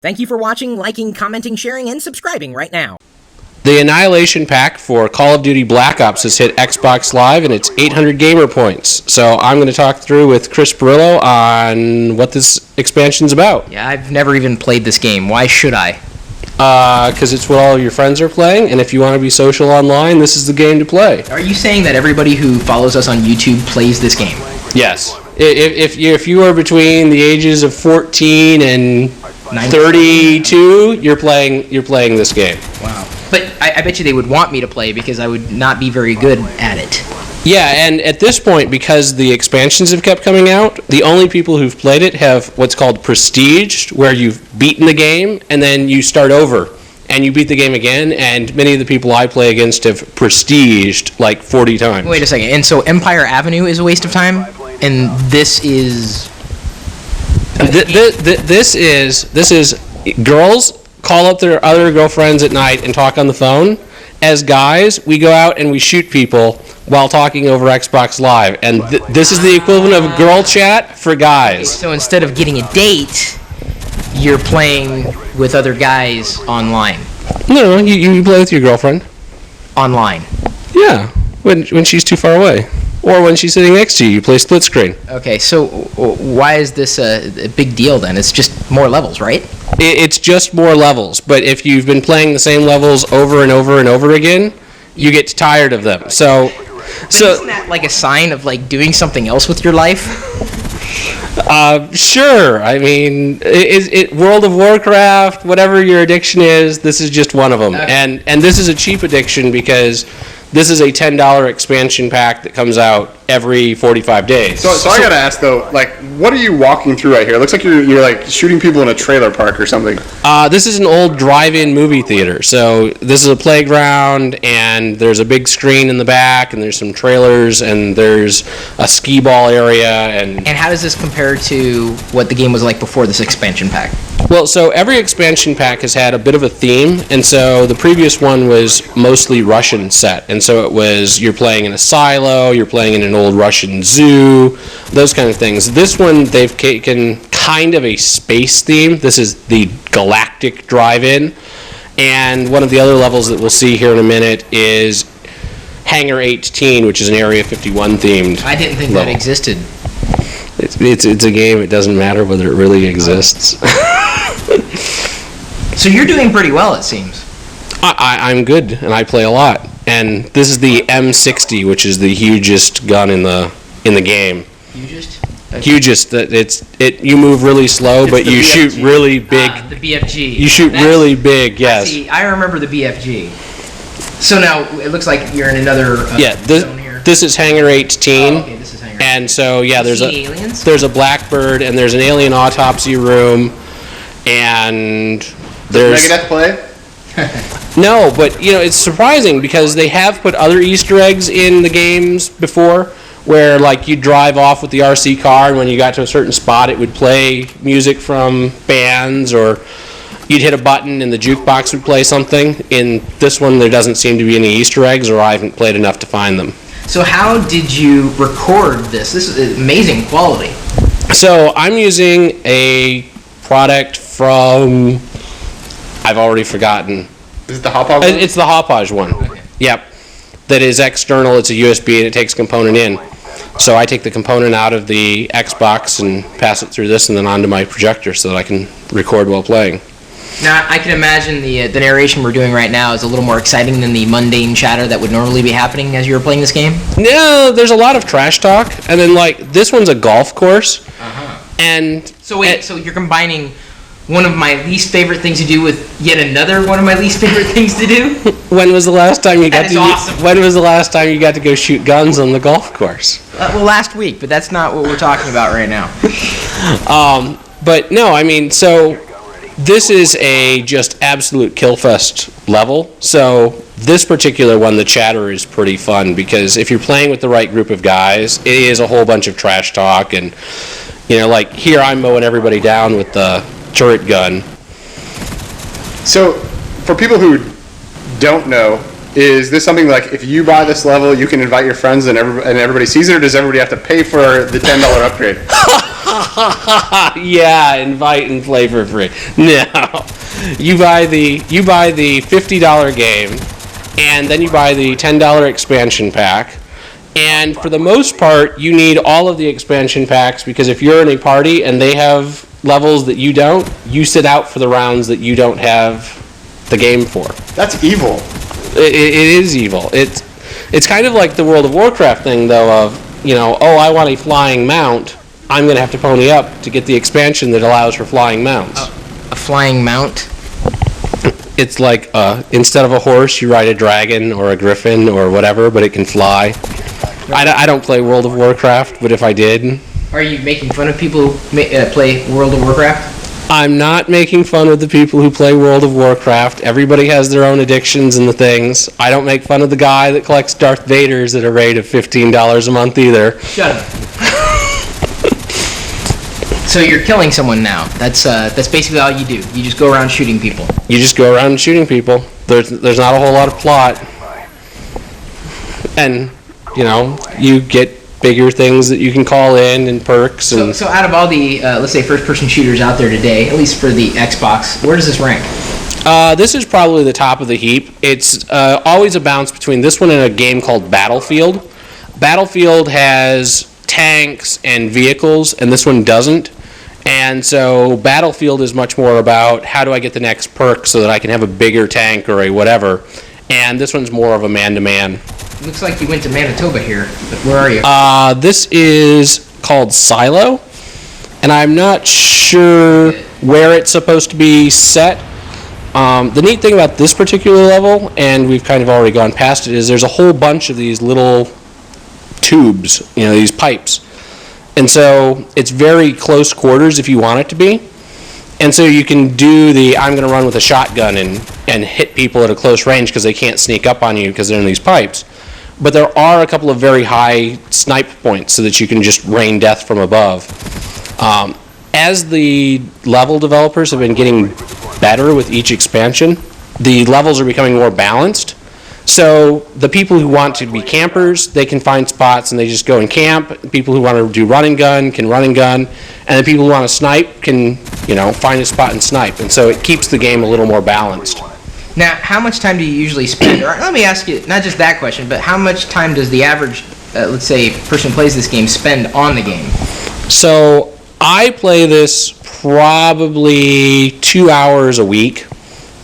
Thank you for watching, liking, commenting, sharing, and subscribing right now. The Annihilation Pack for Call of Duty Black Ops has hit Xbox Live, and it's 800 gamer points. So I'm going to talk through with Chris Perillo on what this expansion's about. Yeah, I've never even played this game. Why should I? Because it's what all your friends are playing, and if you want to be social online, this is the game to play. Are you saying that everybody who follows us on YouTube plays this game? Yes. If you are between the ages of 14 and 32, you're playing this game. Wow. But I bet you they would want me to play because I would not be very good at it. Yeah, and at this point, because the expansions have kept coming out, the only people who've played it have what's called Prestiged, where you've beaten the game, and then you start over, and you beat the game again, and many of the people I play against have Prestiged like 40 times. Wait a second, and so Empire Avenue is a waste of time? And this is... This is girls call up their other girlfriends at night and talk on the phone. As guys, we go out and we shoot people while talking over Xbox Live, and this is the equivalent of girl chat for guys. So instead of getting a date, you're playing with other guys online. No, you play with your girlfriend. Online. Yeah, when she's too far away. Or when she's sitting next to you, you play split screen. Okay, so why is this a big deal then? It's just more levels, right? It's just more levels, but if you've been playing the same levels over and over and over again, you get tired of them. So isn't that like a sign of like doing something else with your life? Sure. I mean, World of Warcraft, whatever your addiction is, this is just one of them. Okay. And this is a cheap addiction because this is a $10 expansion pack that comes out every 45 days. So I gotta ask though, like, what are you walking through right here? It looks like you're like shooting people in a trailer park or something. This is an old drive-in movie theater. So this is a playground, and there's a big screen in the back, and there's some trailers, and there's a skee ball area. And how does this compare to what the game was like before this expansion pack? Well, so every expansion pack has had a bit of a theme, and so the previous one was mostly Russian set, and so it was you're playing in a silo, you're playing in an old Russian zoo, those kind of things. This one, they've taken kind of a space theme. This is the Galactic Drive-In, and one of the other levels that we'll see here in a minute is Hangar 18, which is an Area 51 themed. I didn't think level. That existed. It's a game. It doesn't matter whether it really exists. So you're doing pretty well, it seems. I'm good, and I play a lot. And this is the M60, which is the hugest gun in the game. Hugest? Okay. Hugest. You move really slow, but you shoot really big. The BFG. You shoot really big. Yes. I remember the BFG. So now it looks like you're in another zone here. This is Hangar 18. Oh, okay, this is Hangar 18. And so there's aliens? There's a Blackbird, and there's an alien autopsy room, and there's Megadeth play. No, but it's surprising because they have put other Easter eggs in the games before, where like you drive off with the RC car, and when you got to a certain spot, it would play music from bands, or you'd hit a button and the jukebox would play something. In this one, there doesn't seem to be any Easter eggs, or I haven't played enough to find them. So how did you record this? This is amazing quality. So I'm using a product from... I've already forgotten. Is it the Hauppauge one? It's the Hauppauge one. Okay. Yep. That is external. It's a USB, and it takes component in. So I take the component out of the Xbox and pass it through this and then onto my projector so that I can record while playing. Now, I can imagine the narration we're doing right now is a little more exciting than the mundane chatter that would normally be happening as you were playing this game? No, there's a lot of trash talk. And then, this one's a golf course. Uh-huh. And... So wait, so you're combining one of my least favorite things to do with yet another one of my least favorite things to do? When was the last time you got That is awesome. When was the last time you got to go shoot guns on the golf course? Well, last week, but that's not what we're talking about right now. But no, I mean, so this is a just absolute killfest level. So this particular one, the chatter, is pretty fun because if you're playing with the right group of guys, it is a whole bunch of trash talk, and like here I'm mowing everybody down with the turret gun. So, for people who don't know, is this something like if you buy this level, you can invite your friends and everybody sees it, or does everybody have to pay for the $10 upgrade? Yeah, invite and play for free. No, you buy the $50 game, and then you buy the $10 expansion pack. And for the most part, you need all of the expansion packs, because if you're in a party and they have levels that you don't, you sit out for the rounds that you don't have the game for. That's evil. It is evil. It's kind of like the World of Warcraft thing, though, of, I want a flying mount, I'm going to have to pony up to get the expansion that allows for flying mounts. A flying mount? It's like, instead of a horse, you ride a dragon or a griffin or whatever, but it can fly. I don't play World of Warcraft, but if I did... Are you making fun of people who play World of Warcraft? I'm not making fun of the people who play World of Warcraft. Everybody has their own addictions and the things. I don't make fun of the guy that collects Darth Vaders at a rate of $15 a month either. Shut up. So you're killing someone now. That's basically all you do. You just go around shooting people. You just go around shooting people. There's not a whole lot of plot. And, you get bigger things that you can call in and perks. And So out of all the, let's say, first-person shooters out there today, at least for the Xbox, where does this rank? This is probably the top of the heap. It's always a bounce between this one and a game called Battlefield. Battlefield has tanks and vehicles, and this one doesn't. And so Battlefield is much more about how do I get the next perk so that I can have a bigger tank or a whatever. And this one's more of a man-to-man. Looks like you went to Manitoba here, but where are you? This is called Silo, and I'm not sure where it's supposed to be set. The neat thing about this particular level, and we've kind of already gone past it, is there's a whole bunch of these little tubes, these pipes. And so it's very close quarters if you want it to be. And so you can do I'm going to run with a shotgun and hit people at a close range because they can't sneak up on you because they're in these pipes. But there are a couple of very high snipe points so that you can just rain death from above. As the level developers have been getting better with each expansion, the levels are becoming more balanced. So the people who want to be campers, they can find spots and they just go and camp. People who want to do run and gun can run and gun. And the people who want to snipe can, find a spot and snipe. And so it keeps the game a little more balanced. Now, how much time do you usually spend? Or let me ask you, not just that question, but how much time does the average, let's say, person who plays this game spend on the game? So I play this probably 2 hours a week.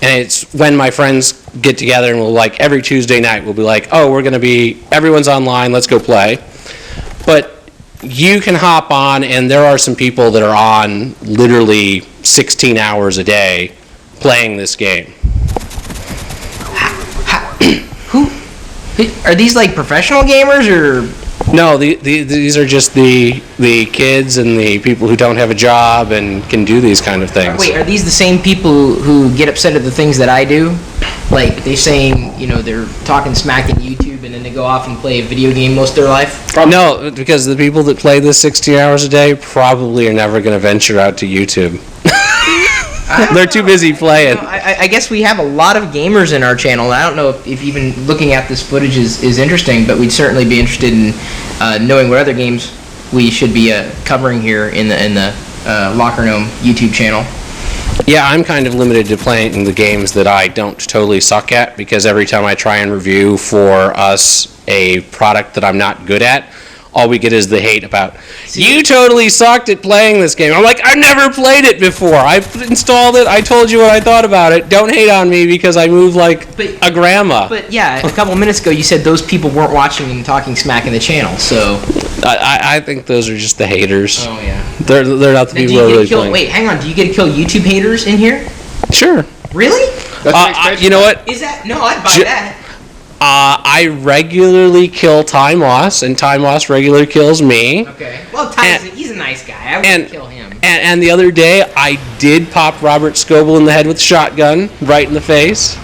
And it's when my friends get together and we'll every Tuesday night we'll be like, oh, everyone's online, let's go play. But you can hop on, and there are some people that are on literally 16 hours a day playing this game. Who are these, professional gamers or? No, these are just the kids and the people who don't have a job and can do these kind of things. Wait, are these the same people who get upset at the things that I do? Like, they're saying, they're talking smack in YouTube and then they go off and play a video game most of their life? No, because the people that play this 16 hours a day probably are never going to venture out to YouTube. They're too busy playing. I guess we have a lot of gamers in our channel. I don't know if even looking at this footage is interesting, but we'd certainly be interested in knowing what other games we should be covering here in the Locker Gnome YouTube channel. Yeah, I'm kind of limited to playing the games that I don't totally suck at, because every time I try and review for us a product that I'm not good at, all we get is the hate about, you totally sucked at playing this game. I'm like, I've never played it before. I installed it. I told you what I thought about it. Don't hate on me because I move like a grandma. But yeah, a couple minutes ago you said those people weren't watching and talking smack in the channel, so. I think those are just the haters. Oh, yeah. They're not the people who are really playing. Wait, hang on. Do you get to kill YouTube haters in here? Sure. Really? You know what? Is that? No, I'd buy that. I regularly kill Ty Moss, and Ty Moss regularly kills me. Okay. Well, he's a nice guy. I wouldn't kill him. And the other day, I did pop Robert Scoble in the head with a shotgun, right in the face.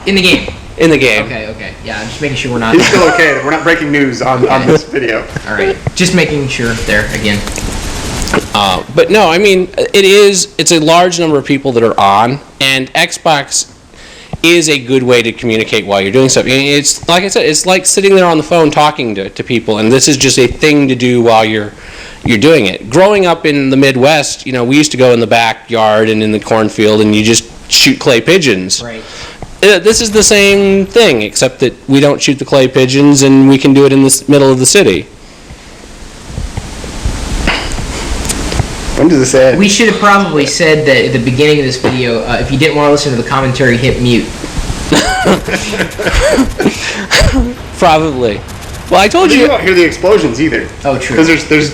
In the game? In the game. Okay. Yeah, I'm just making sure we're not... He's still okay. We're not breaking news on this video. All right. Just making sure there again. But no, I mean, it's a large number of people that are on, and Xbox is a good way to communicate while you're doing stuff. I mean, it's like I said, it's like sitting there on the phone talking to people, and this is just a thing to do while you're you're doing it. Growing up in the Midwest, we used to go in the backyard and in the cornfield, and you just shoot clay pigeons. Right. This is the same thing, except that we don't shoot the clay pigeons, and we can do it in the middle of the city. When does this end? We should have probably said that at the beginning of this video, if you didn't want to listen to the commentary, hit mute. Probably. Well, I told You you. don't hear the explosions either. Oh, true. Because there's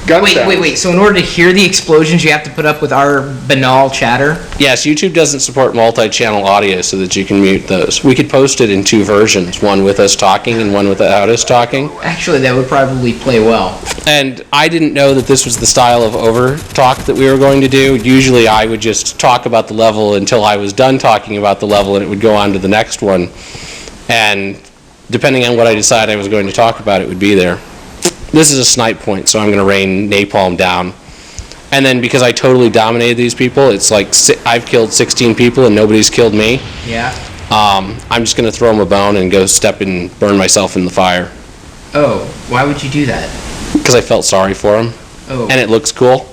gun sounds. Wait. So in order to hear the explosions, you have to put up with our banal chatter? Yes, YouTube doesn't support multi-channel audio so that you can mute those. We could post it in 2 versions, one with us talking and one without us talking. Actually, that would probably play well. And I didn't know that this was the style of over-talk that we were going to do. Usually I would just talk about the level until I was done talking about the level, and it would go on to the next one. And depending on what I decided I was going to talk about, it would be there. This is a snipe point, so I'm going to rain napalm down. And then because I totally dominated these people, it's like I've killed 16 people and nobody's killed me. Yeah. I'm just going to throw them a bone and go step and burn myself in the fire. Oh, why would you do that? Because I felt sorry for them. Oh. And it looks cool.